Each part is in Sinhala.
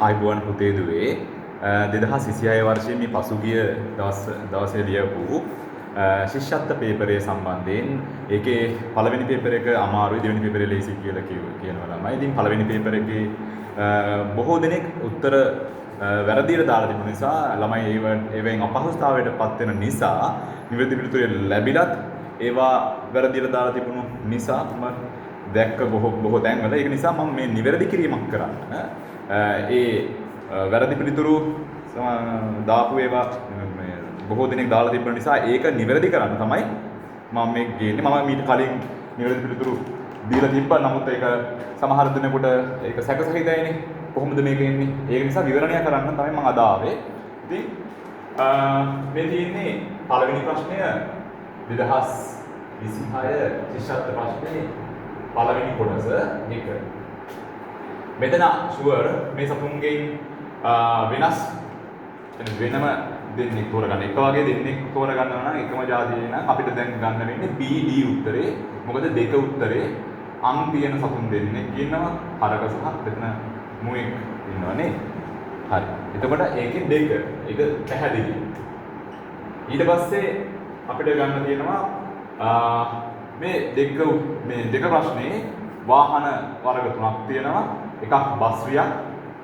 ආයිබුවන් පුතේ දුවේ 2026 වර්ෂයේ මේ පසුගිය දවසේ ලියපු ශිෂ්‍යත්ව පේපරය සම්බන්ධයෙන් ඒකේ පළවෙනි පේපර් එක අමාරුයි දෙවෙනි පේපරේ ලේසි කියලා කියනවා ළමයි. ඉතින් පළවෙනි පේපර් එකේ බොහෝ දෙනෙක් උත්තර වැරදියට දාලා තිබුණ නිසා ළමයි ඒවෙන් අපහසුතාවයට පත් වෙන නිසා නිවැරදි පිළිතුරු ලැබිලත් ඒවා වැරදියට දාලා තිබුණු නිසා මම දැක්ක බොහෝ තැන්වල ඒක නිසා මම මේ නිවැරදි කිරීමක් කරන්න ඒ වැරදි පිළිතුරු දාපු ඒවා බොහෝ දෙනෙක් දාලා තිබුණ නිසා ඒක නිවැරදි කරන්න තමයි මම මේ ගේන්නේ. මම මීට කලින් නිවැරදි පිළිතුරු දීලා තිබ්බා. නමුත් ඒක සමහර දෙනෙකුට ඒක සැකසහිතයිනේ. කොහොමද මේක එන්නේ? ඒක නිසා විවරණය කරන්න තමයි මම අද ආවේ. ඉතින් මේ තියෙන්නේ පළවෙනි ප්‍රශ්නය 2026 ශිෂ්‍යත්ව ප්‍රශ්නේ පළවෙනි කොටස 1. මෙතන ෂුවර් මේ සතුන්ගෙන් වෙනස් වෙනම දෙන්නෙක් තෝරගන්න. එක වගේ දෙන්නෙක් තෝරගන්නවා නම් එකම ජාතියේ නම් අපිට දැන් ගන්න වෙන්නේ B D උත්තරේ. මොකද දෙක උත්තරේ අං තියෙන සතුන් දෙන්නෙක් ඉන්නවා. හරක සහ මෙතන මුවෙක් ඉන්නවනේ. හරි. එතකොට ඒකෙන් දෙක. ඒක පැහැදිලි. ඊට පස්සේ අපිට ගන්න තියෙනවා මේ දෙක ප්‍රශ්නේ වාහන වර්ග තුනක් තියෙනවා. එකක් බස් රියක්,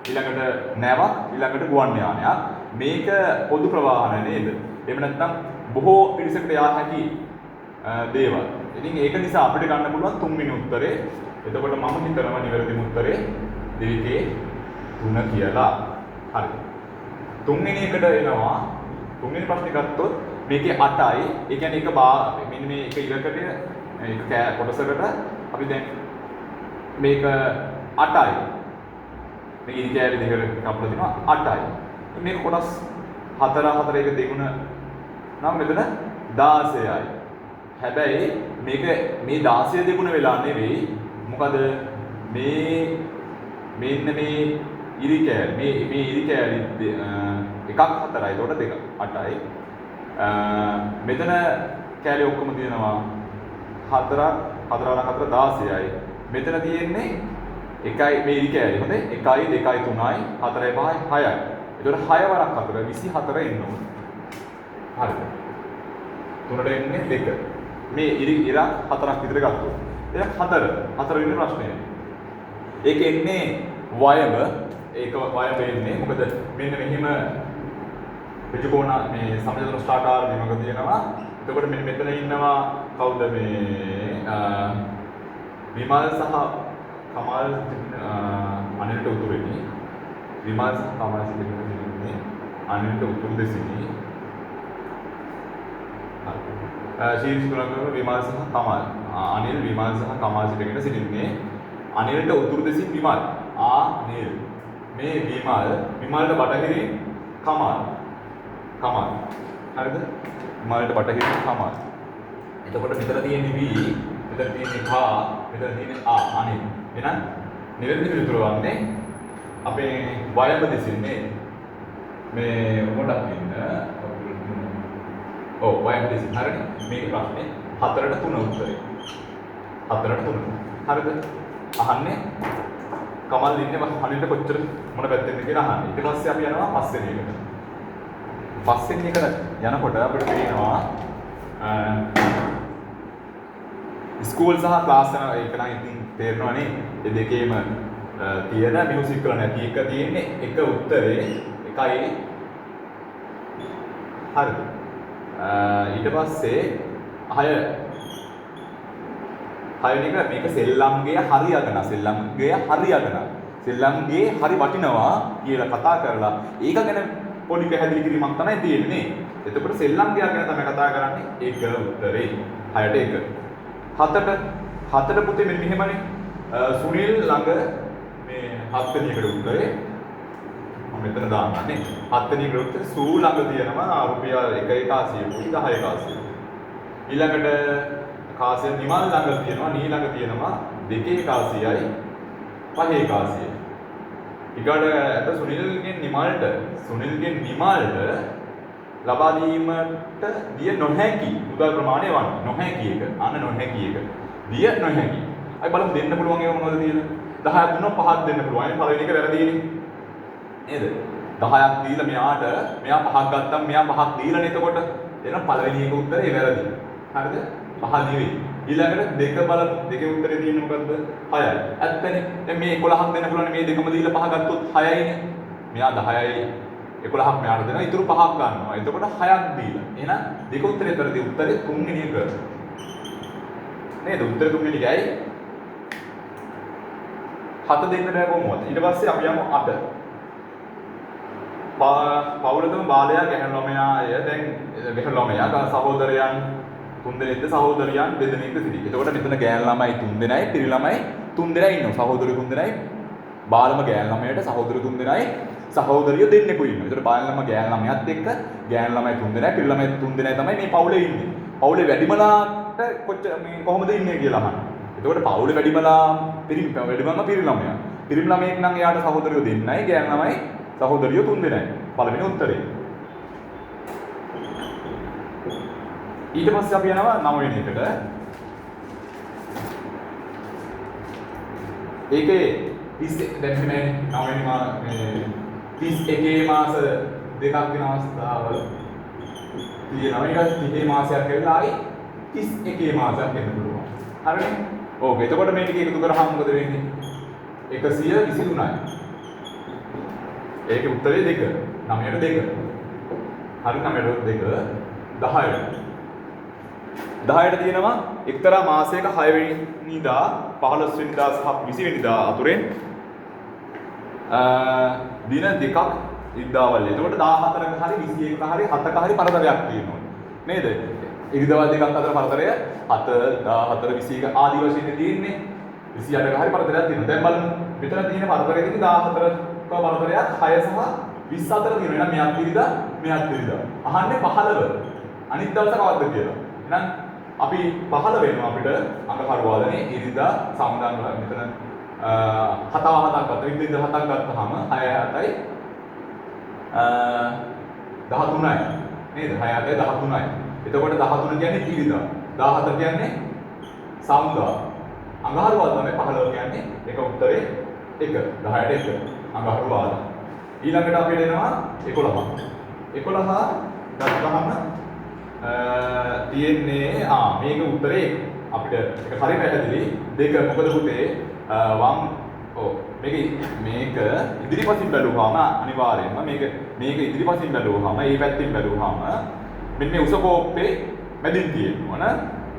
ඊළඟට නැවක්, ඊළඟට ගුවන් යානයක්. මේක පොදු ප්‍රවාහන නේද? එහෙම නැත්නම් බොහෝ පිරිසකට යා හැකි දේවල්. ඉතින් ඒක නිසා අපිට ගන්න පුළුවන් තුන්වෙනි උත්තරේ. එතකොට මම හිතනවා නිවැරදිම උත්තරේ දෙකේ 3 කියලා. හරි. තුන්වෙනි එකට එනවා. තුන්වෙනි ප්‍රශ්නේ ගත්තොත් මේකේ 8යි. ඒ කියන්නේ එක මෙන්න මේ එක ඉලක්කයට එක කොටසකට අපි දැන් මේක 8යි. මේ ඉරි කෑලි දෙකට කපලා දෙනවා 8යි. මේක කොටස් 4 එක දෙගුණ නම් මෙතන 16යි. හැබැයි මේක මේ 16 දෙගුණ වෙලා නෙවෙයි. මොකද මෙන්න මේ ඉරි කෑලි මේ ඉරි කෑලි එකක් 4යි. ඒකට දෙක 8යි. මෙතන කෑලි ඔක්කොම තියෙනවා 4 16යි. මෙතන තියෙන්නේ එකයි මේ ඉරි කෑලි. හොඳේ 1යි 2යි 3යි 4යි 5යි 6යි. ඒතකොට 6 වරක් 4 24 එන්න ඕනේ. හරිද? 3ට එන්නේ 2. මේ ඉරක් 4ක් විතර ගත්තොත්. ඒක 4 වෙනි ප්‍රශ්නය. ඒක එන්නේ වයඹ. ඒක වයඹ එන්නේ මොකද මෙන්න මෙහිම පිටුකෝණ මේ සමජතුන ස්ටාර්ටාර දිනක තියෙනවා. එතකොට මෙන්න මෙතන ඉන්නවා කවුද මේ විමල් සහ කමල් අනිල්ට උතුරු වෙන්නේ. විමල් සහ කමල් සිටින්නේ අනිල්ට උතුරු දෙසිනි. ශීර්ෂ තුනක විමල් සහ කමල්. අනිල් විමල් සහ කමල් සිටින්නේ අනිල්ට උතුරු දෙසින් විමල්. අනිල් මේ විමල්ට බටහිරින් කමල්. හරිද? විමල්ට බටහිරින් කමල්. එතකොට මෙතන තියෙන්නේ V, මෙතන තියෙන්නේ ඛ, මෙතන තියෙන්නේ අනිල්. එහෙනම් නිවැරදි පිළිතුර වන්නේ අපේ වයඹ දෙසින්නේ මේ මොඩක් ඉන්න වයඹ දෙසින්. හරිනේ? මේක ප්‍රශ්නේ 4ට 3 උත්තරේ. 4ට 3. හරිද? අහන්නේ කමල් ඉන්නේ අනිල්ට කොච්චර මොන පැත්තෙන්ද කියලා අහන්නේ. ඊට පස්සේ අපි යනවා පස්වෙනි එකට. පස්වෙනි එකට යනකොට අපිට පේනවා ස්කූල් සහ ක්ලාස් යන එක නම් ඉතින් තේරෙනවනේ. මේ දෙකේම තියෙන මියුසික් වල නැති එක තියෙන්නේ එක උත්තරේ 1යි. හරිද? ඊට පස්සේ 6 වෙනි එක මේක සෙල්ලම්ගේ හරි යගන. සෙල්ලම්ගේ හරි වටිනවා කියලා කතා කරලා ඒක ගැන පොඩි පැහැදිලි කිරීමක් තමයි තියෙන්නේ. එතකොට සෙල්ලම්ගේ ගැන තමයි කතා කරන්නේ. ඒක උත්තරේ 6ට 1. 7ට පුතේ මෙන්න මෙහෙමනේ. සුනිල් ළඟ මේ 7 වෙනි එකට උත්තරේ මම මෙතන දාන්නනේ. 7 වෙනි එකට උත්තරේ සූ ළඟ තියෙනවා රුපියල් 1,180යි 10,180. ඊළඟට කාසිය නිමල් ළඟ තියෙනවා නී ළඟ තියෙනවා 2,180යි 5,180. ඊගොඩ සුනිල්ගෙන් නිමල්ට ලබා දීමට දිය නොහැකි මුදල් ප්‍රමාණය වන්නේ නොහැකි එක. අන්න නොහැකි එක. දිය නොහැකි. අපි බලමු දෙන්න පුළුවන් ඒවා මොනවද තියෙන්නේ? 10ක් දුන්නොත් 5ක් දෙන්න පුළුවන්. පළවෙනි එක වැරදිනේ. නේද? 10ක් දීලා මෙයාට මෙයා 5ක් ගත්තම මෙයා 5ක් දීලානේ එතකොට. එහෙනම් පළවෙනි එක උත්තරේ වැරදි. හරිද? 5 නෙවෙයි. ඊළඟට දෙක බලමු. දෙකේ උත්තරේ තියෙන්නේ මොකද්ද? 6යි. ඇත්තනේ. දැන් මේ 11ක් දෙන්න පුළුවන් මේ දෙකම දීලා 5 ගත්තොත් 6යිනේ. මෙයා 10යි 11ක් මෙයාට දෙනවා. ඊටු 5ක් ගන්නවා. එතකොට 6ක් දීලා. එහෙනම් දෙක උත්තරේ වැරදි. උත්තරේ තුන්වෙනි එක. නේද? උත්තරේ තුන්වෙනි එකයි. 7 දෙන්න බෑ කොහොමද? ඊට පස්සේ අපි යමු 8. පවුලකම බාලයා ගැහැණු ළමයාය දැන් ගැහැණු ළමයා සහෝදරයන් 3 දෙනෙක්ද සහෝදරියන් 2 දෙනෙක්ද සිටි. එතකොට මෙතන ගැහැණු ළමයි 3 දෙනයි පිරි ළමයි 3 දෙනයි ඉන්නවා. සහෝදරයෝ 3 දෙනයි බාලම ගැහැණු ළමයට සහෝදරයෝ 3 දෙනයි සහෝදරියෝ දෙන්නෙකු ඉන්නවා. එතකොට බාල ළමයා ගැහැණු ළමයාත් එක්ක ගැහැණු ළමයි 3 දෙනයි පිරි ළමයි 3 දෙනයි තමයි මේ පවුලේ ඉන්නේ. පවුලේ වැඩිමලාට කොච්චර මේ කොහොමද ඉන්නේ කියලා අහනවා. එතකොට පවුලේ වැඩිමලා වැඩිමම පිරි ළමයා. පිරි ළමයෙක් නම් එයාට සහෝදරයෝ දෙන්නයි ගැහැණු ළමයි සහෝදරියෝ 3 දෙනයි. පළවෙනි උත්තරේ. ඊට පස්සේ අපි යනවා 9 වෙනි එකට. ඒකේ 30 දැන් මේ 9 වෙනි මේ 31 මාස දෙකක් වෙන අවස්ථාවල තියෙනවා. ඊට 30 මාසයක් වෙලා ආයි 31 මාසයක් වෙන්න පුළුවන්. හරිනේ? ඕක. එතකොට මේ ටික එකතු කරාම මොකද වෙන්නේ? 123යි. ඒකේ උත්තරේ 2. 9ට 2. හරි 9ට 2 10ට. 10ට තියෙනවා එක්තරා මාසයක 6 වෙනිදා 15 වෙනිදා සහ 20 වෙනිදා අතුරෙන් දින දෙකක් ඉරිදාවල්. එතකොට 14ක හරි 21ක හරි 7ක හරි පරතරයක් තියෙනවා. නේද? ඉරිදාවල් දෙකක් අතර පරතරය 7 14 21 ආදි වශයෙන් තියෙන්නේ. 28ක හරි පරතරයක් තියෙනවා. දැන් බලමු මෙතන තියෙන පරතරයේදී 14ක පරතරයක් 6 සහ 20 අතර තියෙනවා. එහෙනම් මෙයක් ඉරිදා මෙයක් ඉරිදා. අහන්නේ 15 අනිත් දවස කවද්ද කියලා. එහෙනම් අපි 15 වෙනවා අපිට අඟහරුවාදනේ ඉරිදා සම්දාන වල මෙතන 7ක් ගත්තා. ඉතින් 7ක් ගත්තාම 6 7යි 13යි. නේද? 6 7යි 13යි. එතකොට 13 කියන්නේ ඉරිදා. 14 කියන්නේ සම්දා. අඟහරුවාද තමයි 15 කියන්නේ එක උත්තරේ 1. 10ට 1. අඟහරුවාද. ඊළඟට අපිට එනවා 11. 11 ගත්තාම තියෙන්නේ මේක උත්තරේ අපිට එක හරි පැහැදිලි. 2 මොකද පුතේ මේක ඉදිරිපසින් බැලුවාම අනිවාර්යයෙන්ම මේක ඉදිරිපසින් බැලුවාම මේ පැත්තෙන් බැලුවාම මෙන්න මේ උස කෝප්පේ මැදින් තියෙනවා න ะ.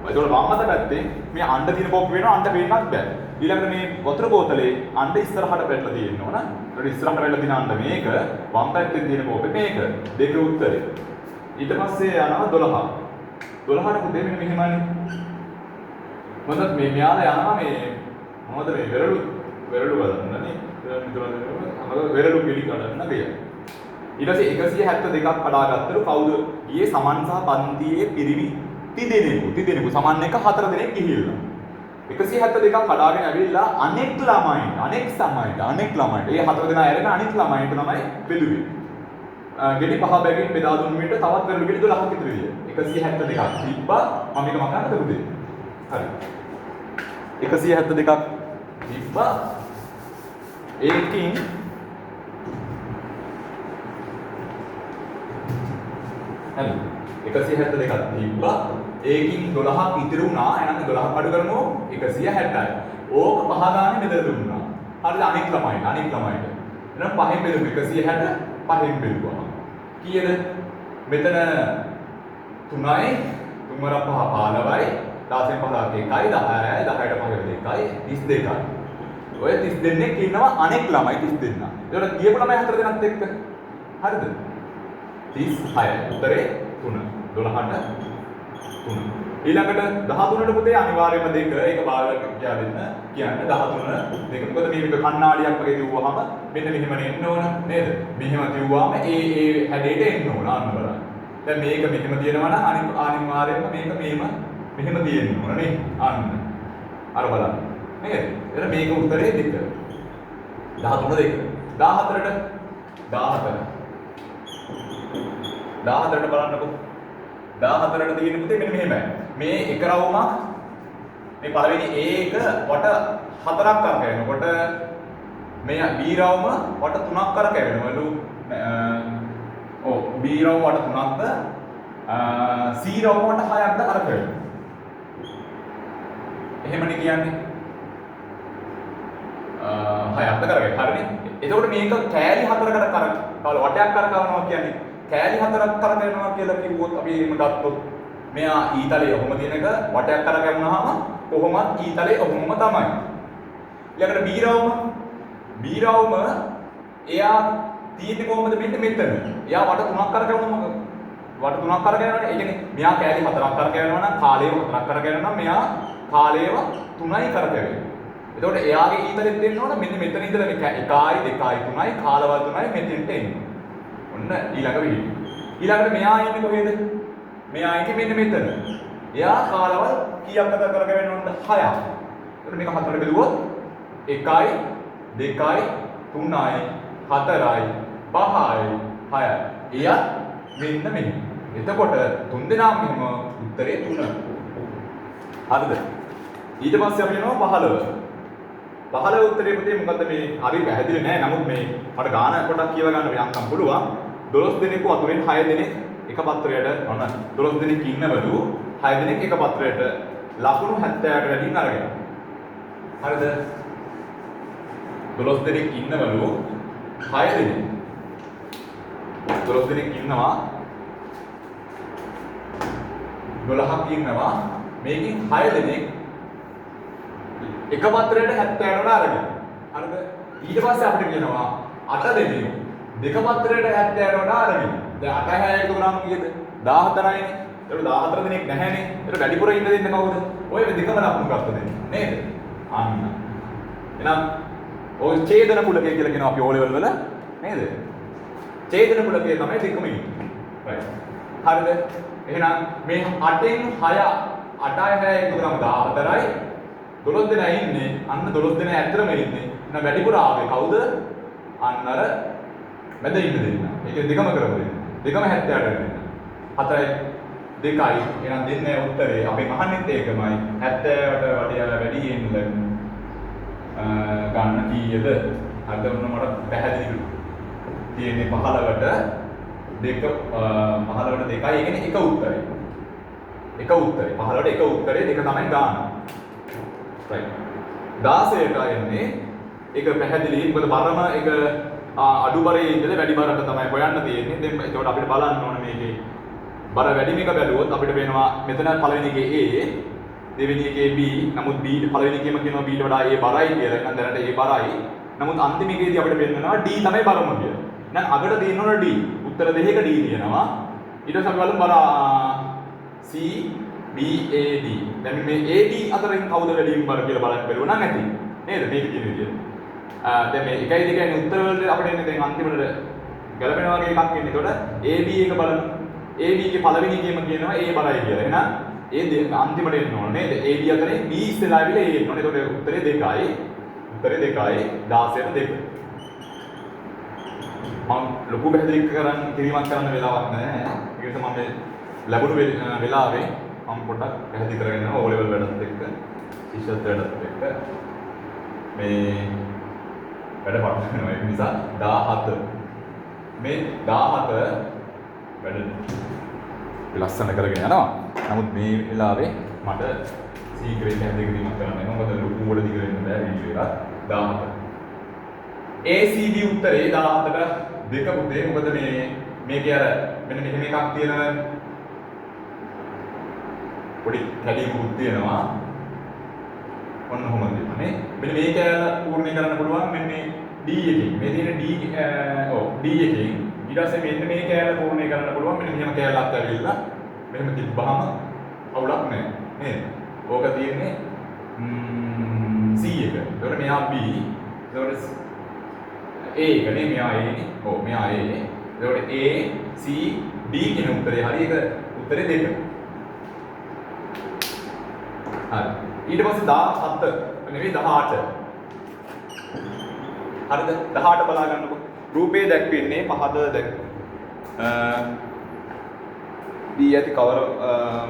ඒතකොට වම් අත පැත්තේ මේ අණ්ඩ තියෙන කෝප්ප වෙනවා අණ්ඩ පේන්නත් බෑ. ඊළඟට මේ වතුර බෝතලේ අණ්ඩ ඉස්සරහට පැටලා තියෙනවා න ะ. ඒතකොට ඉස්සරහට පැටලා තියෙන අණ්ඩ මේක වම් පැත්තෙන් තියෙන කෝප්පේ මේක. දෙක උත්තරේ. ඊට පස්සේ යනවා 12. 12ට පුතේ මෙන්න මෙහෙමනේ. මොකද මේ මෙයාලා යනවා මේ මොනවද මේ වෙරළු ගන්නනේ. වෙරළු පිළි ගන්න ගියා. ඊට පස්සේ 172ක් කඩාගත්තලු කවුද? ගියේ සමන් සහ පන්තියේ පිරිමි තිදෙනෙකු සමන් එක 4 දෙනෙක් ගිහිල්ලා. 172ක් කඩාගෙන ඇවිල්ලා අනෙක් ළමයින්ට ඒ 4 දෙනා ඇරෙන අනෙක් ළමයින්ට තමයි බෙදුවේ. ගෙඩි 5 බැගින් බෙදා දුන්න විට තවත් වෙරළු ගෙඩි 12ක් ඉතුරු විය. 172ක් තිබ්බා මම එක මකන්න කරුදේ. හරි. 172ක් තිබ්බා ඒකින් හරි 172ක් තිබ්බා ඒකින් 12ක් ඉතිරි වුණා. එහෙනම් 12ක් අඩු කරනවා 160යි. ඕක පහ ගානේ බෙදලා දුන්නා. හරිද? අනෙක් ළමයිට. එහෙනම් පහෙන් බෙදුවා 160 පහෙන් බෙදුවා. කීයද? මෙතන 3යි 3 වර 5 15යි 10න් 15ක් 1යි 10යි 10ට 5 2යි 32යි. ඔය 30 දෙනෙක් ඉන්නවා අනෙක් ළමයි 30 දෙනා. ඒකට ගියපු ළමයි 4 දෙනාත් එක්ක. හරිද? 36. උත්තරේ 3. 12ට 3. ඊළඟට 13ට පුතේ අනිවාර්යයෙන්ම දෙක ඒක බාරක් කියලා දෙන්න කියන්නේ 13 දෙක. මොකද මේක කණ්ණාඩියක් වගේ දිව්වහම මෙන්න මෙහෙම එන්න ඕන නේද? මෙහෙම දිව්වාම ඒ හැඩයට එන්න ඕන අන්න බලන්න. දැන් මේක මෙහෙම තියෙනවා නම් අනිවාර්යයෙන්ම මේක මෙහෙම තියෙන්න ඕන නේ. අන්න. අර බලන්න. නේද? එහෙනම් මේක උත්තරේ දෙක. 13 දෙක. 14ට 14ට බලන්නකො. 14ට තියෙන පුතේ මෙන්න මෙහෙමයි. මේ එක රවුමක් මේ පළවෙනි A එක වට 4ක් අංක වෙනකොට මේ B රවුම වට 3ක් කරකැවෙනවලු. ඔව් B රවුම වට 3ක්ද C රවුම වට 6ක්ද කරකැවෙනවා. එහෙමනේ කියන්නේ. 6ක්ද කරකැවෙනවා. හරිනේ. එතකොට මේක කෑලි 4කට වටයක් කරකවනවා කියන්නේ කෑලි 4ක් කරකැවෙනවා කියලා කිව්වොත් අපි එහෙම ගත්තොත් මෙයා ඊතලයේ ඔහොම තියෙන එක වටයක් කරකැවුනහම කොහොමත් ඊතලයේ ඔහොමම තමයි. ඊළඟට B රවුම එයා තියෙන්නේ කොහොමද මෙන්න මෙතන. එයා වට 3ක් කරකැවුනම වට 3ක් කරකැවෙනවා. ඒ කියන්නේ මෙයා කෑලි 4ක් කරකැවෙනවා නම් කාලයව 4ක් කරකැවෙනවා නම් මෙයා කාලයව 3යි කරකැවෙන්නේ. එතකොට එයාගේ ඊතලෙත් දෙන්න ඕන මෙන්න මෙතන ඉඳලා මේ 1යි 2යි 3යි කාලවල 3යි මෙතෙන්ට එන්නේ. ඔන්න ඊළඟ විදිහ. ඊළඟට මෙයා ඉන්නේ කොහෙද? මෙයා ඉන්නේ මෙන්න මෙතන. එයා කාලවල කීයක් අතර කරගෙන යනවද? 6ක්. එතකොට මේක හතරට බෙදුවොත් 1යි 2යි 3යි 4යි 5යි 6යි. එයා මෙන්න මෙන්න. එතකොට තුන් දෙනාම මෙහෙම උත්තරේ 3. හරිද? ඊට පස්සේ අපි යනවා 15. 15 උත්තරේ පුතේ මොකද්ද මේ හරි පැහැදිලි නෑ. නමුත් මේ මට ගාන පොඩක් කියව ගන්න යන්නම් පුළුවන්. 12 දෙනෙකු අතුරෙන් 6 දෙනෙක් එක පත්‍රයට ඔන්න 12 දෙනෙක් ඉන්නවලු 6 දෙනෙක් එක පත්‍රයට ලකුණු 70කට වැඩින් අරගෙන. හරිද? 12 දෙනෙක් ඉන්නවලු 6 දෙනෙක් 12 දෙනෙක් ඉන්නවා 12ක් ඉන්නවා මේකෙන් 6 දෙනෙක් එක පත්‍රයට 70කට අරගෙන. හරිද? ඊට පස්සේ අපිට කියනවා 8 දෙනෙක් දෙක පත්‍රයට 70කට අරගෙන. දැන් 8 6 එකතු කරාම කීයද? 14යිනේ. ඒක 14 දෙනෙක් නැහැනේ. ඒක වැඩිපුර ඉන්න දෙන්න කවුද? ඔය දෙකම ලකුණු ගත්ත දෙන්නේ. නේද? අන්න. එහෙනම් ඔය ඡේදන කුලකය කියලා කියනවා අපි O level වල නේද? ඡේදන කුලකය තමයි දෙකම ඉන්නේ. right. හරිද? එහෙනම් මේ 8න් 6 8යි 6 එකතු කරාම 14යි 12 දෙනා ඉන්නේ. අන්න 12 දෙනා ඇත්තටම ඉන්නේ. එහෙනම් වැඩිපුර ආවේ කවුද? අන්න අර මැද ඉන්න දෙන්න. ඒක දෙකම කරමු දෙන්න. දෙකම 70ට දෙන්න. 4යි 2යි. එහෙනම් දෙන්නේ උත්තරේ අපෙන් අහන්නෙත් ඒකමයි. 70ට වැඩියෙන් ගන්න කීයද? අද ඔන්න මට පැහැදිලි තියෙන්නේ 15ට 2 15ට 2යි. ඒ කියන්නේ එක උත්තරේ. එක උත්තරේ. 15ට එක උත්තරේ දෙක තමයි ගන්න. right. 16ට එන්නේ ඒක පැහැදිලි. මොකද බරම ඒක අඩු බරේ ඉඳලා වැඩි බරකට තමයි හොයන්න තියෙන්නේ. දැන් ඒකට අපිට බලන්න ඕනේ මේකේ බර වැඩි මේක බැලුවොත් අපිට වෙනවා මෙතන පළවෙනි එකේ A දෙවෙනි එකේ B. නමුත් B පළවෙනි එකේම කියනවා B ට වඩා A බරයි කියලා. එහෙනම් දැනට A බරයි. නමුත් අන්තිම එකේදී අපිට වෙන්නනවා D තමයි බරම කියලා. එහෙනම් අගට තියෙනවනේ D. උත්තර දෙකක D තියෙනවා. ඊට පස්සේ අපි බලමු බර C B A D. දැන් මේ A D අතරින් කවුද වැඩිම බර කියලා බලන්න බැලුවා නම් ඇති. නේද? මේක කියන විදියට. දැන් මේ 1යි 2යි උත්තර වලට අපිට එන්නේ දැන් අන්තිමට ගැලපෙනවා වගේ එකක් එන්නේ. ඒකට AB එක බලමු. AB ගේ පළවෙනි එකේම කියනවා A බරයි කියලා. එහෙනම් අන්තිමට එන්න ඕනේ නේද? AB අතරේ B ඉස්සෙල්ලා ආවිලා A එන්න ඕනේ. ඒකට උත්තරේ 2යි. උත්තරේ 2යි 16ට 2. මම ලොකු පැහැදිලි කිරීමක් කරන්න වෙලාවක් නැහැ. ඒක නිසා මම මේ ලැබුණු වෙලාවේ මම පොඩ්ඩක් පැහැදිලි කරගෙන O level වැඩත් එක්ක ශිෂ්‍යත්වයටත් එක්ක මේ වැඩ පටන් ගන්නවා. ඒ නිසා 17 මේ 17 වැඩ ලස්සන කරගෙන යනවා. නමුත් මේ වෙලාවේ මට සීක්‍රේට් පැහැදිලි කිරීමක් කරන්න වෙනවා. මොකද ලොකු වල දිග වෙන්න බෑ වීඩියෝ එක 17. ACB උත්තරේ 17ට 2 පුතේ. මොකද මේකේ අර මෙන්න මෙහෙම එකක් තියෙනවා. පොඩි කැඩීමකුත් තියෙනවා. ඔන්න ඔහොම දෙන්නේ. මෙන්න මේ කැලල පූර්ණ කරන්න පුළුවන් මෙන්න D එකකින්. මේ තියෙන D D එකකින් ඊට පස්සේ මෙන්න මේ කැලල පූර්ණ කරන්න පුළුවන් මෙන්න මෙහෙම කැලලක් ඇවිල්ලා මෙහෙම තිබ්බහම අවුලක් නැහැ. නේද? ඕක තියෙන්නේ C එක. ඒකට මෙහා B. ඒකට A එක නේ මෙහා A නේ. ඔව් මෙහා A නේ. ඒකට A C D කියන උත්තරේ හරි. ඒක උත්තරේ 2. හරි. ඊට පස්සේ 17 නෙවෙයි 18. හරිද? 18 බලා ගන්නකො. රූපේ දැක්වෙන්නේ පහද දී ඇති කවර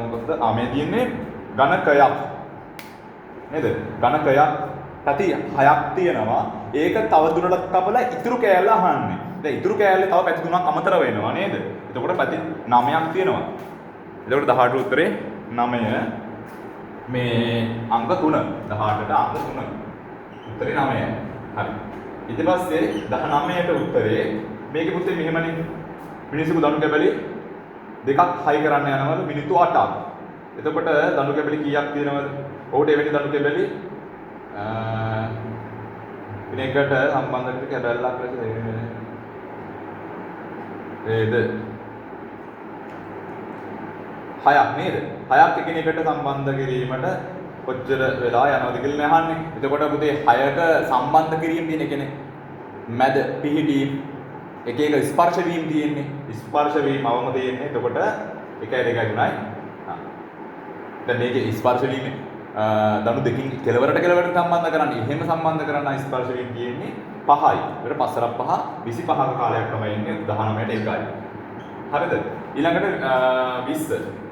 මොකද? මේ තියෙන්නේ ඝනකයක්. නේද? ඝනකයක් පැති 6ක් තියෙනවා. ඒක තව දුරටත් කපලා ඉතුරු කෑල්ල අහන්නේ. දැන් ඉතුරු කෑල්ලේ තව පැති 3ක් අමතර වෙනවා නේද? එතකොට පැති 9ක් තියෙනවා. එතකොට 18 උත්තරේ 9 මේ අංක 3. 18ට අංක 3. උත්තරේ 9යි. හරි. ඊට පස්සේ 19ට උත්තරේ මේකේ පුතේ මෙහෙමනේ. මිනිස්සු දණු කැබලි දෙකක් හයි කරන්න යනවලු මිනිත්තු 8ක්. එතකොට දණු කැබලි කීයක් තියෙනවද? ඔහුට එවැනි දණු කැබලි දිනයකට සම්බන්ධ කර කැබැල්ලක් ලෙස ඒද 6ක් නේද? 6ක් එකිනෙකට සම්බන්ධ කිරීමට කොච්චර වෙලා යනවද කියලා අහන්නේ. එතකොට පුතේ 6ක සම්බන්ධ කිරීම තියෙන එකනේ. මැද පිහිටීම් එක එක ස්පර්ශ වීම තියෙන්නේ. ස්පර්ශ වීම අවම තියෙන්නේ. එතකොට 1යි 2යි 3යි. දැන් මේකේ ස්පර්ශ වීම දණු දෙකින් කෙලවරට කෙලවරට සම්බන්ධ කරන්නේ. එහෙම සම්බන්ධ කරන්න ස්පර්ශ වීම තියෙන්නේ 5යි. ඒකට 5 5 25ක කාලයක් තමයි ඉන්නේ 19ට 1යි. හරිද? ඊළඟට 20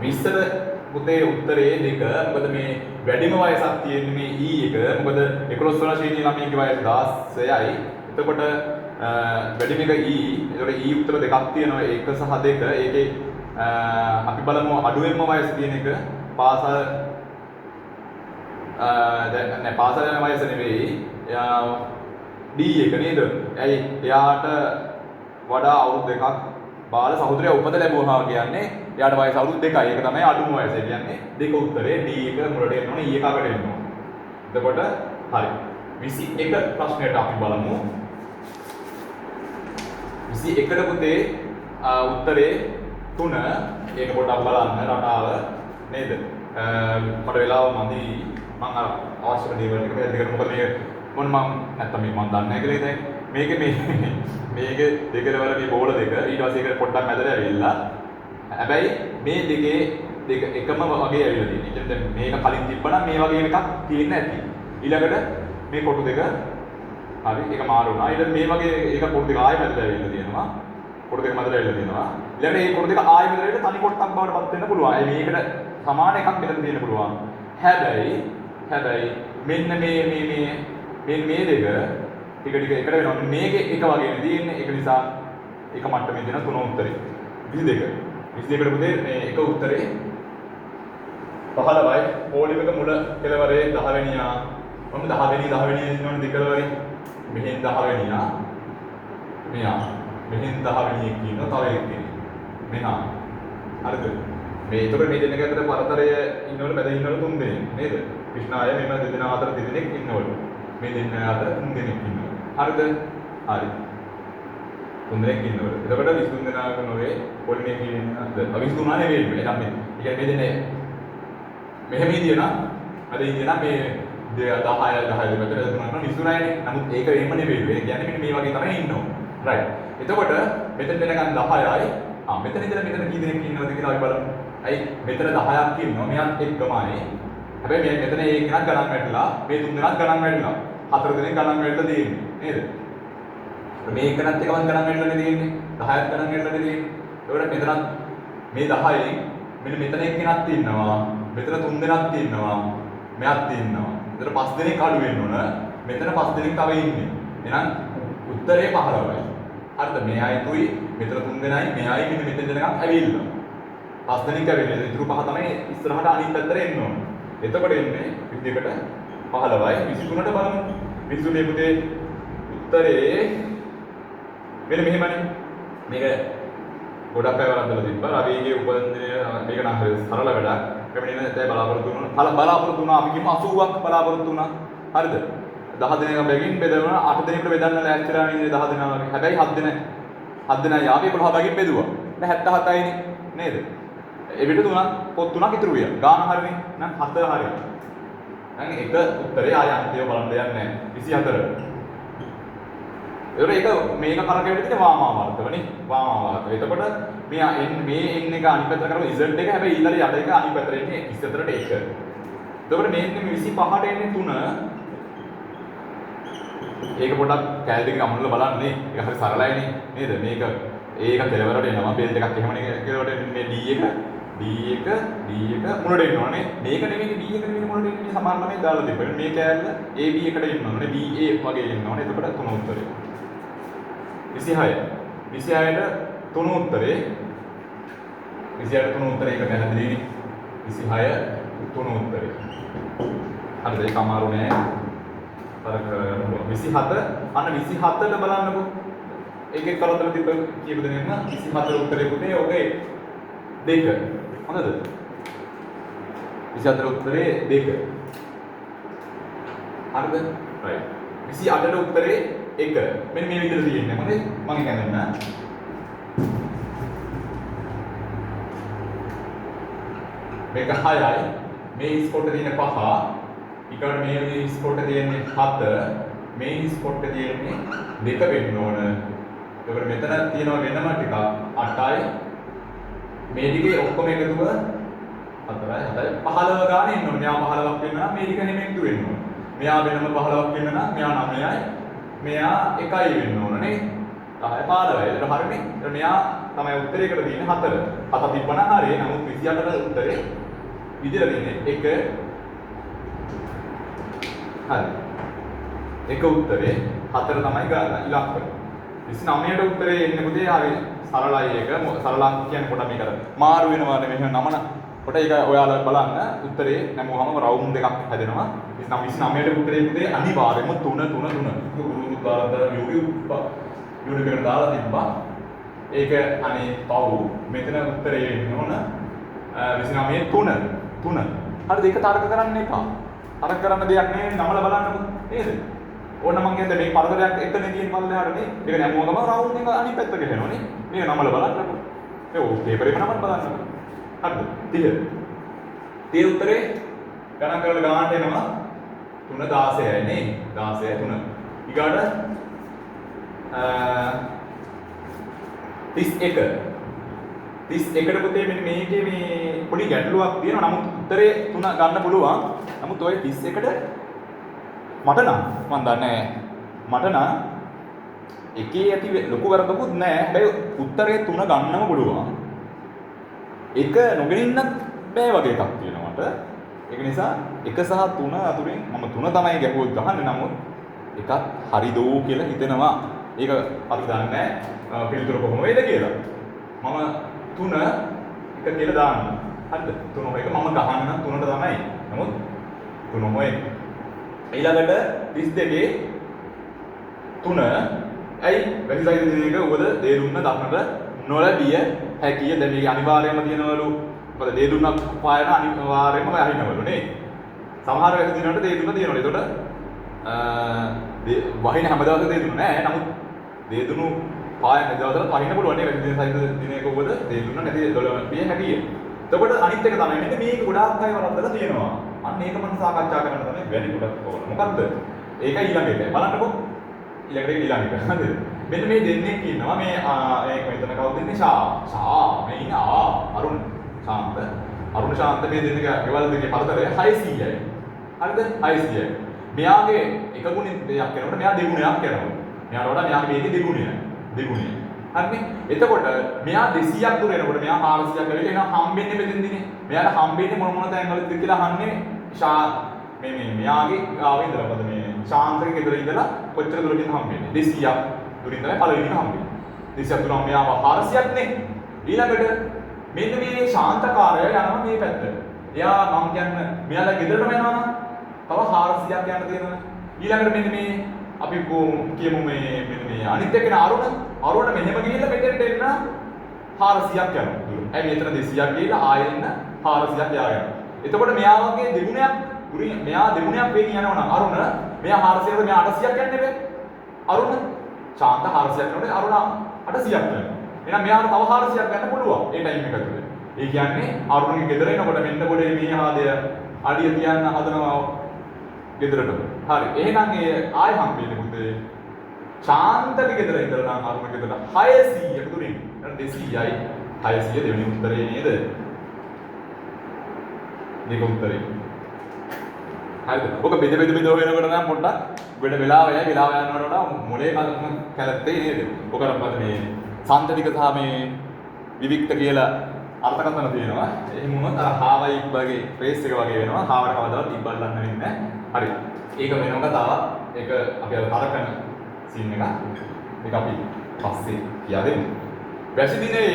20ට පුතේ උත්තරේ 2. මොකද මේ වැඩිම වයසක් තියෙන්නේ මේ E එක. මොකද 11 වන ශ්‍රේණියේ ළමයින්ගේ වයස 16යි. එතකොට වැඩිම එක E. ඒතකොට E උත්තර දෙකක් තියෙනවා. 1 සහ 2. ඒකේ අපි බලමු අඩුවෙන්ම වයස තියෙන එක පාසල් දැන් නෑ පාසල් යන වයස නෙවෙයි. D එක නේද? ඇයි එයාට වඩා අවුරුදු දෙකක් බාල සහෝදරයා උපත ලැබුවා කියන්නේ එයාට වයස අවුරුදු 2යි. ඒක තමයි අඩුම වයස. ඒ කියන්නේ දෙක උත්තරේ D එක මුලට එන්න ඕනේ E එකකට එන්න ඕනේ. එතකොට හරි. 21 ප්‍රශ්නයට අපි බලමු. 21ට පුතේ උත්තරේ 3. ඒක පොඩ්ඩක් බලන්න රටාව නේද? මට වෙලාව මදි. මම අර අවශ්‍ය දේවල් ටික පැහැදිලි කරමු. මොකද මේ මොන මම නැත්තම් මේක මම දන්නේ නැහැ කියලා ඉතින් මේක දෙකවල මේ බෝල දෙක ඊට පස්සේ ඒක පොඩ්ඩක් මැදට ඇවිල්ලා හැබැයි මේ දෙක එකම වගේ ඇවිල්ලා තියෙනවා. ඒ කියන්නේ මේක කලින් තිබ්බනම් මේ වගේ එකක් තියෙන්නේ නැති. ඊළඟට මේ කොටු දෙක හරි ඒක මාරු වුණා. ඊට මේ වගේ එක කොටු දෙක ආයෙ මැදට ඇවිල්ලා තියෙනවා. කොටු දෙක මැදට ඇවිල්ලා තියෙනවා. ඊළඟට මේ කොටු දෙක ආයෙ මැදට ඇවිල්ලා තනි කොටක් බවට පත් වෙන්න පුළුවන්. ඒ මේකට සමාන එකක් මෙතන තියෙන්න පුළුවන්. හැබැයි මෙන්න මේ දෙක ටික එකට වෙනවා. මේකේ එක වගේ තියෙන්නේ. ඒක නිසා එක මට්ටමේ දෙන 3 උත්තරේ. 22. 22කට පුතේ මේ එක උත්තරේ 15යි. පොලිමක මුල කෙලවරේ 10 වෙනියා. මම 10 වෙනිය ඉන්නවනේ දෙකලවරේ. මෙහෙන් 10 වෙනියා. මෙයා. මෙහෙන් 10 වෙනියෙක් ඉන්නවා. තව එකෙක් ඉන්නවා. මෙහා. හරිද? මේ ඒතකොට මේ දෙන්නක අතර පරතරය ඉන්නවල මැද ඉන්නවල 3 දෙනෙක් නේද? ක්‍රිෂ්ණාය මෙම දෙදෙනා අතර 2 දෙනෙක් ඉන්නවලු. මේ දෙන්න අතර 3 දෙනෙක් ඉන්නවා. හරිද? හරි. 3 දෙනෙක් ඉන්නවලු. එතකොට 23 දෙනාක නොවේ පොලිමේ කියනද? 23 නෙවෙයි මේ. එහෙනම් මේ කියන්නේ මේ දෙන්නේ මෙහෙම ඉදියනා. අද ඉදියනා මේ 10 දෙකට 23නේ. නමුත් ඒක එහෙම නෙවෙයි. ඒ කියන්නේ මෙන්න මේ වගේ තමයි ඉන්නෝ. රයිට්. එතකොට මෙතන දෙනකන් 10යි. මෙතන ඉඳලා මෙතන කී දෙනෙක් ඉන්නවද කියලා අපි බලමු. අයි මෙතන 10ක් ඉන්නවා. මෙයත් එක්කමයි. හැබැයි මේ මෙතන එකක් ගණන් වැටලා මේ 3 දෙනාත් ගණන් වැටලා 4 දෙනෙක් ගණන් වැටලා තියෙන්නේ නේද? මේ එකනත් එකවත් ගණන් වැටලානේ තියෙන්නේ. 10ක් ගණන් වැටලානේ තියෙන්නේ. ඒකට මෙතනත් මේ 10න් මෙන්න මෙතන එක්කෙනක් ඉන්නවා. මෙතන 3 දෙනෙක් ඉන්නවා. මෙයක් ඉන්නවා. එතන 5 දෙනෙක් අඩු වෙන්න ඕන. මෙතන 5 දෙනෙක් තව ඉන්නේ. එහෙනම් උත්තරේ 15යි. හරිද? මේ අයතුයි මෙතන 3 දෙනයි මෙයයි මෙන්න මෙතන දෙනකම් ඇවිල්ලා. 5 දෙනෙක් ඇවිල්ලා. ඉතුරු 5 තමයි ඉස්සරහට අනිත් පැත්තට එන්න ඕන. එතකොට එන්නේ 22කට 15යි 23ට බලමු. 23 පුතේ උත්තරේ මෙන්න මෙහෙමනේ. මේක ගොඩක් අය වරද්දලා තිබ්බා. රවිගේ උපන්දිනය මේක නම් හරි සරල වැඩක්. කැමෙන්නේ නැත්නම් බලාපොරොත්තු වුණා. බලාපොරොත්තු වුණා අපි කියමු 80ක් බලාපොරොත්තු වුණා. හරිද? 10 දෙනෙක් බැගින් බෙදවන 8 දෙනෙක්ට බෙදන්න ලෑස්තිලා ඉන්නේ 10 දෙනා වගේ. හැබැයි 7 දෙනා යාවි 11 බැගින් බෙදුවා. දැන් 77යිනේ නේද? ඒ විදිහට තුනක් පොත් 3ක් ඉතුරු ගියා. ගාන හරිනේ. නම් 7 හරි. දැන් එක උත්තරේ ආය අන්තිම බලන්න දෙයක් නැහැ. 24. ඒක මේක කරකැවෙන්න තියෙන වාමාවර්තවනේ. වාමාවර්තව. එතකොට මේ n එක අනිත් පැත්තට කරලා z එක හැබැයි ඊළඟ යට එක අනිත් පැත්තට එන්නේ 24ට 1. එතකොට මේ 25ට එන්නේ 3. ඒක පොඩ්ඩක් කැලරි ටික අමුණලා බලන්නේ. ඒක හරි සරලයිනේ නේද? මේක ඒක කෙලවරට එනවා. බෙල්ට් එකක් එහෙමනේ කෙලවරට එන්නේ මේ d එක. D1 මුලට එන්න ඕනේ. මේක නෙමෙයි D1 නෙමෙයි මුලට එන්නේ සමාන ළමයි දාලා තිබ්බා. මේ කෑල්ල AB එකට එන්න ඕනේ. BA වගේ එන්න ඕනේ. එතකොට තුන උත්තරේ. 26. 26ට තුන උත්තරේ. 26ට තුන උත්තරේ එක පැහැදිලිනේ. 26 තුන උත්තරේ. හරිද? ඒක අමාරු නෑ. අර කරගන්න පුළුවන්. 27 අන්න 27ට බලන්නකෝ. ඒකේ කරතල තිබ්බ කීප දෙනෙක්ම 27 උත්තරේ පුතේ ඔගේ 2. හොඳද? 24 උත්තරේ 2. හරිද? right. 28ට උත්තරේ 1. මෙන්න මේ විදිහට තියෙන්නේ. හොඳේ? මම කියන්නම්. මේක 6යි. මේ ස්කොට් තියෙන 5. ඊකට මේ ස්කොට් තියෙන්නේ 7. මේ ස්කොට් තියෙන්නේ 2 වෙන්න ඕන. ඒකට මෙතන තියෙනවා වෙනම ටිකක් 8යි. මේ ටිකේ ඔක්කොම එකතුව 4යි 15 ගානේ ඉන්න ඕනේ. මෙයා 15ක් වෙන්න නම් මේ ටික නෙමෙයි වෙන්න ඕනේ. මෙයා වෙනම 15ක් වෙන්න නම් මෙයා 9යි. මෙයා 1යි වෙන්න ඕන නේ. 10 15යි. ඒක හරිනේ. ඒක මෙයා තමයි උත්තරයකට තියෙන්නේ 4. 7 තිබ්බනම් හරියි. නමුත් 28ට උත්තරේ විදිහට තියෙන්නේ 1. හරි. 1 උත්තරේ 4 තමයි ගන්න ඉලක්ක. 29ට උත්තරේ එන්නේ පුතේ හරි සරලයි එක. සරල අංක කියන්නේ පොඩක් මේකට මාරු වෙනවා නෙමෙයි නමන. කොට ඒක ඔයාලා බලන්න උත්තරේ නැමුවම රවුන්ඩ් එකක් හැදෙනවා. 29ට උත්තරේ පුතේ අනිවාර්යයෙන්ම 3 3 3. ගුරු දාලා YouTube එකට දාලා තිබ්බා. ඒක අනේ පව් මෙතන උත්තරේ වෙන්න ඕන 29 3. හරිද? ඒක තරක කරන්න එපා. තරක කරන්න දෙයක් නෙවෙයි නමල බලන්නකො නේද? ඕන මං කියන්නේ මේ පරතරයක් එකනේ තියෙන මල්ලහට නේ. ඒක නැමුවම රවුන්ඩ් එක අනිත් පැත්තට ගෙනනවා නේ. මේක නමල බලන්නකො. ඒ ඔය පේපරේම නමල බලන්නකො. හරිද? 30. 30 උත්තරේ ගණන් කරලා ගානට එනවා 3 16යි නේ. 16 3. ඊගාට 31. 31ට පුතේ මෙන්න මේකේ මේ පොඩි ගැටලුවක් තියෙනවා. නමුත් උත්තරේ 3 ගන්න පුළුවන්. නමුත් ඔය 31ට මට නම් මන් දන්නේ මට නම් එකේ ඇති ලොකු වරදකුත් නැහැ. හැබැයි උත්තරේ 3 ගන්නම පුළුවන්. එක නොගෙනින්නත් බෑ වගේ එකක් තියෙනවා මට. ඒක නිසා 1 සහ 3 අතුරින් මම 3 තමයි ගැහුවොත් ගහන්නේ. නමුත් එකක් හරිදෝ කියලා හිතෙනවා. ඒක අපි දන්නේ නැහැ පිළිතුර කොහොම වේද කියලා. මම 3 එක කියලා දාන්න. හරිද? 3 එක මම ගහන්න නම් 3ට තමයි. නමුත් 3 එක ඊළඟට 32 3 ඇයි වැඩි සයිද දෙන එක උගද දේ දුන්න දක්නට නොලැබිය හැකිය. දැන් මේක අනිවාර්යයෙන්ම තියෙනවලු. මොකද දේ දුන්නක් පායන අනිවාර්යයෙන්ම වහිනවලු නේ. සමහර වැඩි දිනවලට දේ දුන්න තියෙනවලු. ඒතකොට වහින හැමදාම දේ දුන්න නෑ. නමුත් දේ දුන්නු පායන දවසට වහින්න පුළුවන් නේ. වැඩි දින සයිද දිනයක උගද දේ දුන්න නැති නොලැබිය හැකිය. එතකොට අනිත් එක තමයි මෙන්න මේක ගොඩාක් අය වරද්දලා තියෙනවා. අන්න ඒක මම සාකච්ඡා කරන්න තමයි වැඩි කොටක් ඕන. මොකද්ද? ඒක ඊළඟ එක. බලන්නකො. ඊළඟ එක. හරිද? මෙන්න මේ දෙන්නෙක් ඉන්නවා. මේ ඒක මෙතන කවුද ඉන්නේ? ශා. මේ ඉන්න අරුණ ශාන්ත. අරුණ ශාන්ත මේ දෙන්නක ගෙවල් දෙකේ පරතරය 600යි. හරිද? 600යි. මෙයාගේ එක ගුණෙන් දෙයක් කරනකොට මෙයා දෙගුණයක් කරනවා. මෙයාට වඩා මෙයාගේ මේකේ දෙගුණය. හරිනේ? එතකොට මෙයා 200ක් දුර එනකොට මෙයා 400ක් ඇවිල්ලා එනවා හම්බෙන්නේ මෙතෙන්දිනේ. මෙයාට හම්බෙන්නේ මොන තැන්වලද කියලා අහන්නේ මෙයාගේ ආවේ ඉඳලා මොකද මේ ශාන්තගේ ගෙදර ඉඳලා කොච්චර දුරකින්ද හම්බෙන්නේ? 200ක් දුරින් තමයි පළවෙනි එක හම්බෙන්නේ. 200ක් දුරම මෙයාව 400ක් නේ. ඊළඟට මෙන්න මේ ශාන්තකාරය යනවා මේ පැත්තට. එයා මම කියන්නේ මෙයාලා ගෙදරටම යනවා නම් තව 400ක් යන්න තියෙනවා. ඊළඟට මෙන්න මේ අපි කියමු මේ මෙන්න මේ අනිත් එක්කන අරුණ මෙහෙම ගිහිල්ලා මෙතෙන්ට එන්න 400ක් යනවා දුර. ඇයි මෙතන 200ක් ගිහිල්ලා ආයෙ එන්න 400ක් යාගෙන. එතකොට මෙයා වගේ දෙගුණයක් දුරින් මෙයා දෙගුණයක් වේගින් යනවා නම් අරුණ මෙයා 400කට මෙයා 800ක් යන්නේ බෑ. අරුණ ශාන්ත 400ක් යනකොට අරුණ 800ක් යනවා. එහෙනම් මෙයාට තව 400ක් ගන්න පුළුවන් ඒ ටයිම් එක ඇතුලේ. ඒ කියන්නේ අරුණගේ ගෙදර එනකොට මෙන්න පොඩේ මේ ආදය අඩිය තියන්න හදනවා ගෙදරට. හරි. එහෙනම් ඒ ආයෙ හම්බෙන්නේ පුතේ ශාන්තගේ ගෙදර ඉඳලා නම් අරුණ ගෙදර 600ක දුරින්. එහෙනම් 200යි 600 දෙවෙනි උත්තරේ නේද? දෙක උත්තරේ. හරිද? ඔක බෙද වෙනකොට නම් පොඩ්ඩක් වෙන වෙලාව යනකොට වඩා මොලේ කැලත්තේ නේද? ඔකට අපිට මේ සාන්තනික සහ මේ විවික්ත කියලා අර්ථකථන තියෙනවා. එහෙම වුණොත් අර හාවයි වගේ රේස් එක වගේ වෙනවා. හාවට කවදාවත් ඉබ්බල් ගන්න වෙන්නේ නැහැ. හරි. ඒක වෙනම කතාවක්. ඒක අපි අර තරකන සීන් එක. ඒක අපි පස්සේ කියා දෙමු. වැසි දිනේ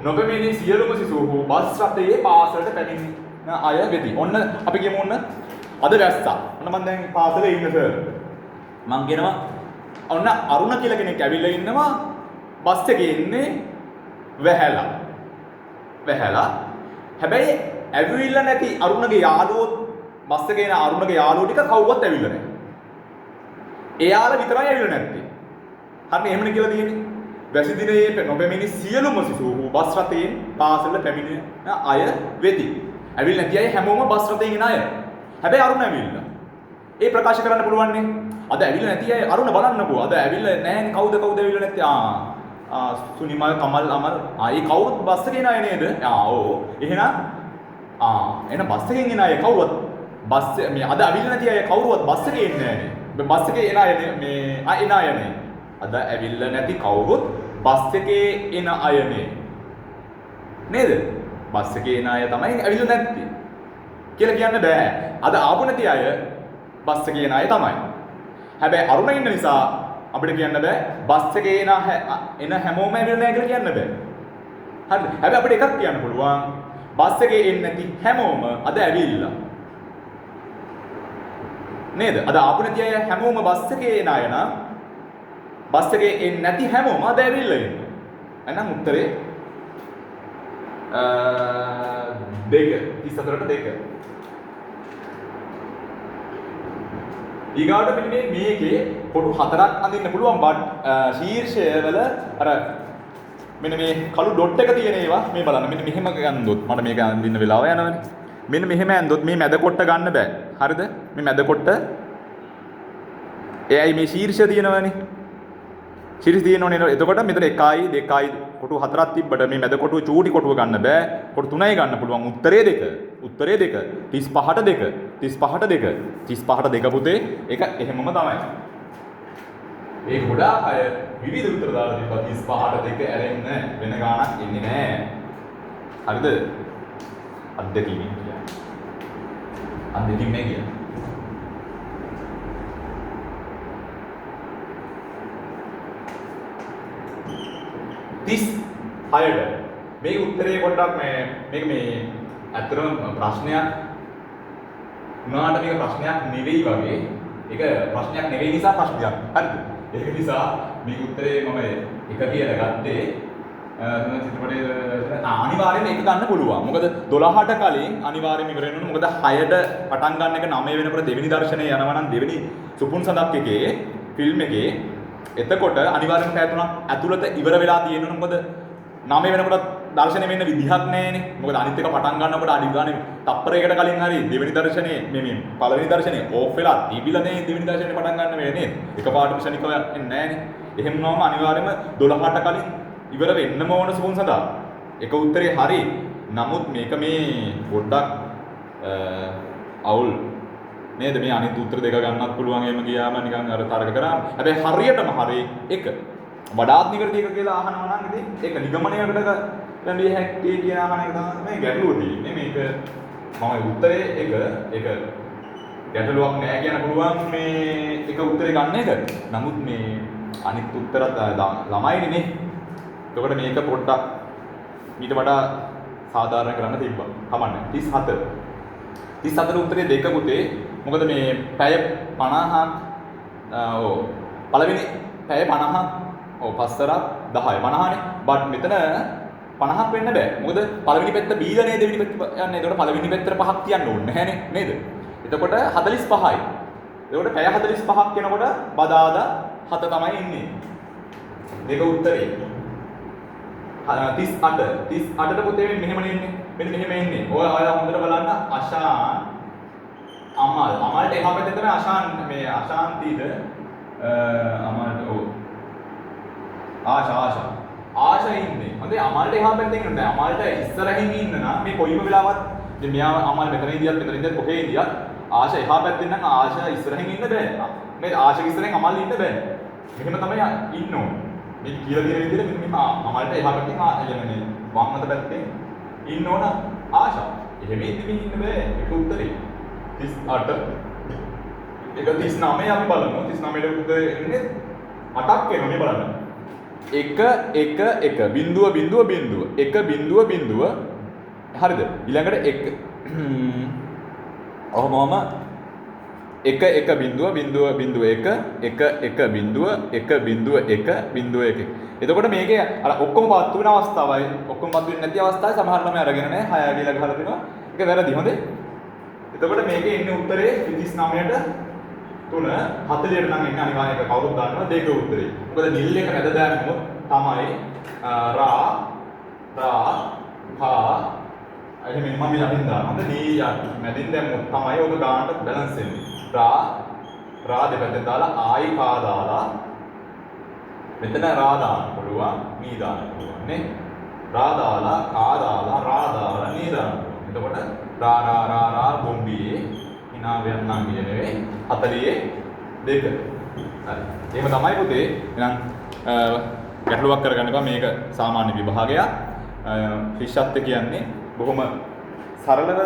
නොපෙමිණි සියලුම සිසුහු බස් රථයේ පාසලට පැමිණ අය වෙති. ඔන්න අපි කියමු ඔන්න අද වැස්සා. ඔන්න මම දැන් පාසලේ ඉන්න සර්. මං කියනවා ඔන්න අරුණ කියලා කෙනෙක් ඇවිල්ලා ඉන්නවා බස් එකේ ඉන්නේ වැහැලා. හැබැයි ඇවිල්ලා නැති අරුණගේ යාළුවෝ බස් එකේ එන අරුණගේ යාළුවෝ ටික කවුවත් ඇවිල්ලා නැහැ. එයාලා විතරයි ඇවිල්ලා නැත්තේ. හරිනේ එහෙමනේ කියලා තියෙන්නේ. වැසි දිනේ නොපැමිණි සියලුම සිසුහු බස් රථයෙන් පාසලට පැමිණෙන අය වෙති. ඇවිල්ලා නැති අය හැමෝම බස් රථයෙන් එන අය. හැබැයි අරුණ ඇවිල්ලා. ඒ ප්‍රකාශ කරන්න පුළුවන් නේ. අද ඇවිල්ලා නැති අය අරුණ බලන්නකෝ. අද ඇවිල්ලා නැහැ කවුද ඇවිල්ලා නැත්තේ? සුනිමල් කමල් අමල් ඒ කවුරුත් බස් එකේ එන අය නේද? ඔව්. එහෙනම් එන බස් එකෙන් එන අය කවුරුත් බස් මේ අද ඇවිල්ලා නැති අය කවුරුවත් බස් එකේ එන්නේ නැහැ නේ. බස් එකේ එන අය මේ එන අය නේ. අද ඇවිල්ලා නැති කවුරුත් බස් එකේ එන අය නේද? බස් එකේ එන අය තමයි ඇවිල්ලා නැත්තේ කියලා කියන්න බෑ. අද ආපු නැති අය බස් එකේ එන අය තමයි. හැබැයි අරුණ ඉන්න නිසා අපිට කියන්න බෑ බස් එකේ එන හැමෝම ඇවිල්ලා නැහැ කියලා කියන්න බෑ. හරිද? හැබැයි අපිට එකක් කියන්න පුළුවන් බස් එකේ එන්නේ නැති හැමෝම අද ඇවිල්ලා. නේද? අද ආපු නැති අය හැමෝම බස් එකේ එන අය නම් බස් එකේ එන්නේ නැති හැමෝම අද ඇවිල්ලා ඉන්නේ. එහෙනම් උත්තරේ 34ට 2. ඊගාට මෙන්න මේකේ කොටු 4ක් අඳින්න පුළුවන් බට් ශීර්ෂය වල අර මෙන්න මේ කළු ඩොට් එක තියෙන ඒවා මේ බලන්න මෙන්න මෙහෙම ගන්නොත් මට මේක අඳින්න වෙලාව යනවනේ. මෙන්න මෙහෙම ඇන්දොත් මේ මැද කොට්ට ගන්න බෑ. හරිද? මේ මැද කොට්ට එයයි මේ ශීර්ෂය තියෙනවනේ. ශීර්ෂය තියෙනවනේ. එතකොට මෙතන 1යි 2යි කොටු 4ක් තිබ්බට මේ මැද කොටුව චූටි කොටුව ගන්න බෑ. කොටු 3යි ගන්න පුළුවන්. උත්තරේ 2. උත්තරේ 2. 35ට 2. 35ට 2. 35ට 2 පුතේ. ඒක එහෙමම තමයි. මේ ගොඩාක් අය විවිධ උත්තර දාලා තිබ්බා 35ට 2 ඇරෙන්න වෙන ගාණක් එන්නේ නැහැ. හරිද? අත්දැකීමෙන් කියන්නේ. අත්දැකීමෙන් කියන්නේ. තිස් හයට මේ උත්තරේ පොඩ්ඩක් මේක මේ ඇත්තටම ප්‍රශ්නයක් උනාට මේක ප්‍රශ්නයක් නෙවෙයි වගේ. ඒක ප්‍රශ්නයක් නෙවෙයි නිසා ප්‍රශ්නයක්. හරිද? ඒක නිසා මේ උත්තරේ මම එක කියලා ගත්තේ අනිවාර්යයෙන් ඒක ගන්න පුළුවන්. මොකද 12ට කලින් අනිවාර්යයෙන්ම ඉවර වෙන්න ඕන. මොකද 6ට පටන් ගන්න එක 9 වෙනකොට දෙවෙනි දර්ශනය යනවා නම් දෙවෙනි සුපුන් සඳක් එකේ ෆිල්ම් එකේ එතකොට අනිවාර්යයෙන්ම පැය 3ක් ඇතුළත ඉවර වෙලා තියෙනවා. මොකද 9 වෙනකොට දර්ශනය වෙන්න විදිහක් නැහැනේ. මොකද අනිත් එක පටන් ගන්නකොට අඩි ගානේ තප්පරයකට කලින් හරි දෙවෙනි දර්ශනයේ මේ පළවෙනි දර්ශනයේ ඕෆ් වෙලා තිබිලා නේ දෙවෙනි දර්ශනේ පටන් ගන්න වෙන්නේ නේද? එකපාරටම ශනිකව එන්නේ නැහැනේ. එහෙම වුණාම අනිවාර්යයෙන්ම 12ට කලින් ඉවර වෙන්නම ඕන සුපුන් සඳා. එක උත්තරේ හරි. නමුත් මේක මේ පොඩ්ඩක් අවුල් නේද? මේ අනිත් උත්තර දෙක ගන්නත් පුළුවන් එහෙම ගියාම නිකන් අර තරක කරාම. හැබැයි හරියටම හරි එක. වඩාත් නිවැරදි එක කියලා අහනවා නම් ඉතින් ඒක නිගමනයකට දැන්විය හැක්කේ කියන අහන එක තමයි මේ ගැටලුව තියෙන්නේ. මේක මම උත්තරේ ඒක ගැටලුවක් නෑ කියන්න පුළුවන් මේ එක උත්තරේ ගන්න එක. නමුත් මේ අනිත් උත්තරත් ළමයිනේ නේ. එතකොට මේක පොඩ්ඩක් ඊට වඩා සාධාරණ කරන්න තිබ්බා. කමන්නේ. 37. 37 උත්තරේ දෙක පුතේ. මොකද මේ පැය 50ක් පළවෙනි පැය 50ක් පස්සරක් 10යි 50නේ. බට් මෙතන 50ක් වෙන්න බෑ. මොකද පළවෙනි පැත්ත බීලා නේද දෙවෙනි පැත්ත යන්නේ. ඒකට පළවෙනි පැත්තට 5ක් තියන්න ඕනේ නැහැනේ නේද? එතකොට 45යි. එතකොට පැය 45ක් වෙනකොට බදාදා 7 තමයි ඉන්නේ. දෙක උත්තරේ. 38ට පුතේ මෙහෙම නෙන්නේ. මෙන්න මෙහෙම එන්නේ. ඔයාලා හොඳට බලන්න අශාන් අමල්ට එහා පැත්තේ තමයි අශාන් මේ අශාන්තිද අමල්ට ආශා ඉන්නේ. හොඳේ අමල්ට එහා පැත්තෙන් ඉන්නේ. අමල්ට ඉස්සරහින් ඉන්න නම් මේ කොයිම වෙලාවත් ඉතින් මෙයා අමල් මෙතන ඉඳියත් කොහේ ඉඳියත් ආශා එහා පැත්තෙන් නම් ආශා ඉස්සරහින් ඉන්න බෑ. මේ ආශා ඉස්සරහින් අමල් ඉන්න බෑ. මෙහෙම තමයි ඉන්න ඕනේ. මේ කියලා දෙන විදිහට මෙන්න අමල්ට එහා පැත්තෙන් යන්නේ වම් අත පැත්තෙන් ඉන්න ඕන ආශා. එහෙම ඉඳිමින් ඉන්න බෑ. ඒක උත්තරේ. 38 ඒක 39 අපි බලමු. 39ට උත්තරේ එන්නේ 8ක් එනවා මේ බලන්න. 1 බිංදුව හරිද? ඊළඟට 1 එතකොට මේකේ අර ඔක්කොම පත්තු වෙන අවස්ථාවයි ඔක්කොම පත්තු වෙන්නේ නැති අවස්ථාවේ සමහර ළමයි අරගෙන නැහැ 6 කියලා ගහලා දෙනවා. ඒක වැරදි. හොඳේ. එතකොට මේකේ ඉන්නේ උත්තරේ 39ට 3 40ට නම් එන්නේ අනිවාර්යයෙන් ඒක කවුරුත් දන්නවා දෙක උත්තරේ. මොකද නිල් එක මැද දාන්නොත් තමයි රා හා එහෙනම් මම යටින් දානවා. හොඳ නී මැදින් දැම්මොත් තමයි ඔබ ගානට බැලන්ස් වෙන්නේ. රා දෙපැත්තෙන් දාලා ආයි කා දාලා මෙතන රා දාන්න පුළුවන් නී දාන්න පුළුවන් නේ. රා දාලා කා දාලා රා දාලා නී දාන්න පුළුවන්. එතකොට රා බොම්බියේ හිනාවයක් නම් කිය නෙවෙයි 42. හරි. එහෙම තමයි පුතේ. එහෙනම් ගැටලුවක් කරගන්න එපා. මේක සාමාන්‍ය විභාගයක්. ශිෂ්‍යත්ව කියන්නේ බොහොම සරලව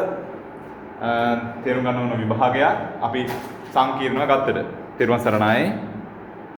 තේරුම් ගන්න ඕන විභාගයක්. අපි සංකීර්ණව ගත්තට. තෙරුවන් සරණයි.